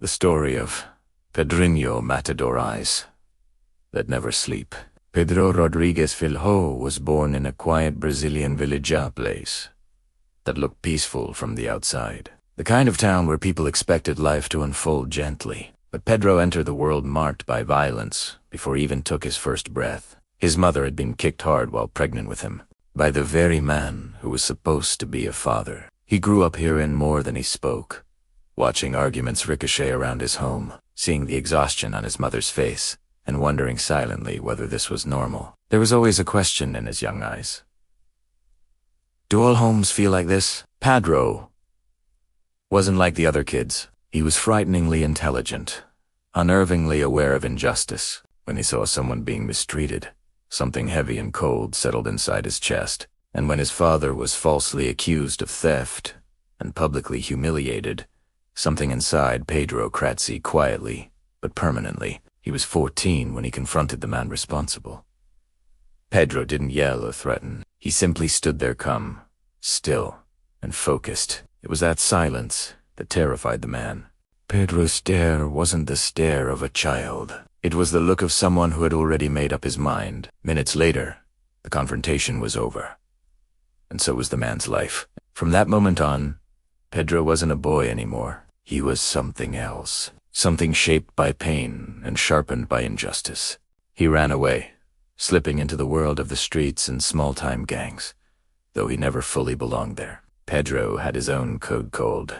The story of Pedrinho Matador eyes that never sleep. Pedro Rodrigues Filho was born in a quiet Brazilian village place that looked peaceful from the outside. The kind of town where people expected life to unfold gently. But Pedro entered the world marked by violence before he even took his first breath. His mother had been kicked hard while pregnant with him, by the very man who was supposed to be a father. He grew up hearing more than he spoke, watching arguments ricochet around his home, seeing the exhaustion on his mother's face, and wondering silently whether this was normal. There was always a question in his young eyes. Do all homes feel like this? Pedro wasn't like the other kids. He was frighteningly intelligent, unnervingly aware of injustice. When he saw someone being mistreated, something heavy and cold settled inside his chest. And when his father was falsely accused of theft and publicly humiliated, something inside Pedro cracked quietly, but permanently. He was 14 when he confronted the man responsible. Pedro didn't yell or threaten. He simply stood there calm, still, and focused. It was that silence that terrified the man. Pedro's stare wasn't the stare of a child. It was the look of someone who had already made up his mind. Minutes later, the confrontation was over. And so was the man's life. From that moment on, Pedro wasn't a boy anymore. He was something else. Something shaped by pain and sharpened by injustice. He ran away, slipping into the world of the streets and small-time gangs, though he never fully belonged there. Pedro had his own code called,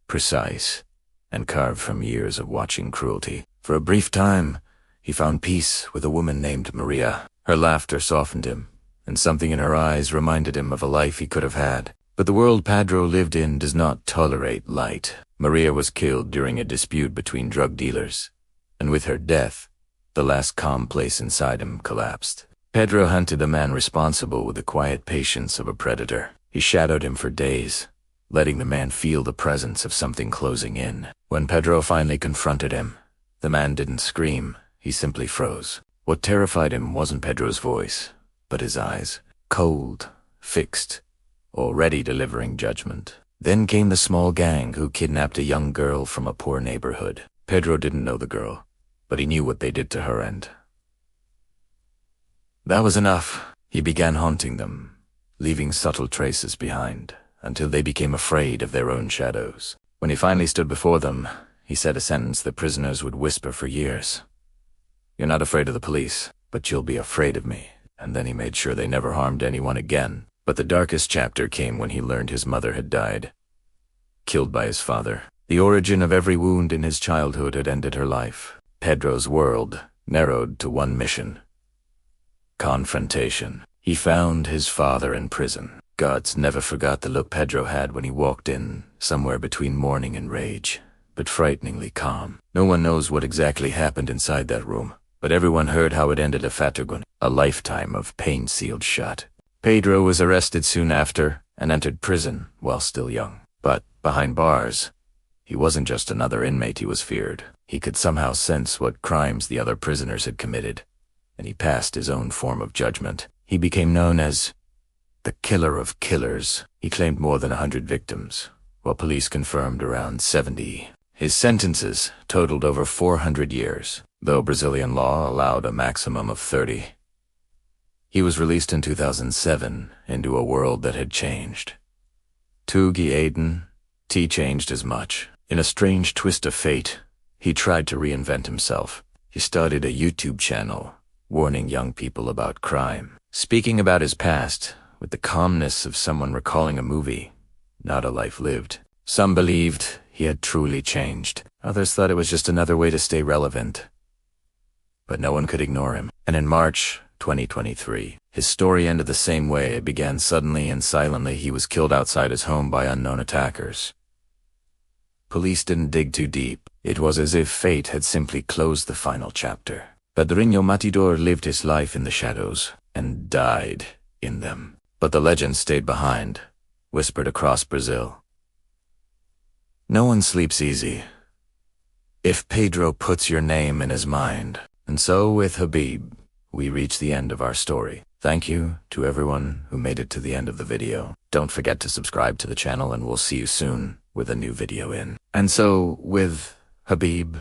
precise, and carved from years of watching cruelty. For a brief time, he found peace with a woman named Maria. Her laughter softened him, and something in her eyes reminded him of a life he could have had. But the world Pedro lived in does not tolerate light. Maria was killed during a dispute between drug dealers, and with her death, the last calm place inside him collapsed. Pedro hunted the man responsible with the quiet patience of a predator. He shadowed him for days, letting the man feel the presence of something closing in. When Pedro finally confronted him, the man didn't scream, he simply froze. What terrified him wasn't Pedro's voice, but his eyes, cold, fixed, already delivering judgment. Then came the small gang who kidnapped a young girl from a poor neighborhood. Pedro didn't know the girl, but he knew what they did to her and that was enough. He began haunting them, leaving subtle traces behind, until they became afraid of their own shadows. When he finally stood before them, he said a sentence that prisoners would whisper for years. You're not afraid of the police, but you'll be afraid of me. And then he made sure they never harmed anyone again. But the darkest chapter came when he learned his mother had died, killed by his father. The origin of every wound in his childhood had ended her life. Pedro's world narrowed to one mission: confrontation. He found his father in prison. Gods never forgot the look Pedro had when he walked in, somewhere between mourning and rage, but frighteningly calm. No one knows what exactly happened inside that room, but everyone heard how it ended a fatagon, a lifetime of pain sealed shut. Pedro was arrested soon after and entered prison while still young. But behind bars, he wasn't just another inmate. He was feared. He could somehow sense what crimes the other prisoners had committed, and he passed his own form of judgment. He became known as the killer of killers. He claimed more than 100 victims, while police confirmed around 70. His sentences totaled over 400 years, though Brazilian law allowed a maximum of 30. He was released in 2007 into a world that had changed. Tugi Aiden, T changed as much. In a strange twist of fate, he tried to reinvent himself. He started a YouTube channel, warning young people about crime, speaking about his past with the calmness of someone recalling a movie, not a life lived. Some believed he had truly changed. Others thought it was just another way to stay relevant. But no one could ignore him. And in March 2023, his story ended the same way. It began suddenly and silently. He was killed outside his home by unknown attackers. Police didn't dig too deep. It was as if fate had simply closed the final chapter. Pedrinho Matador lived his life in the shadows and died in them. But the legend stayed behind, whispered across Brazil. No one sleeps easy if Pedro puts your name in his mind. And so with Habib, we reach the end of our story. Thank you to everyone who made it to the end of the video. Don't forget to subscribe to the channel, and we'll see you soon with a new video in. And so with Habib,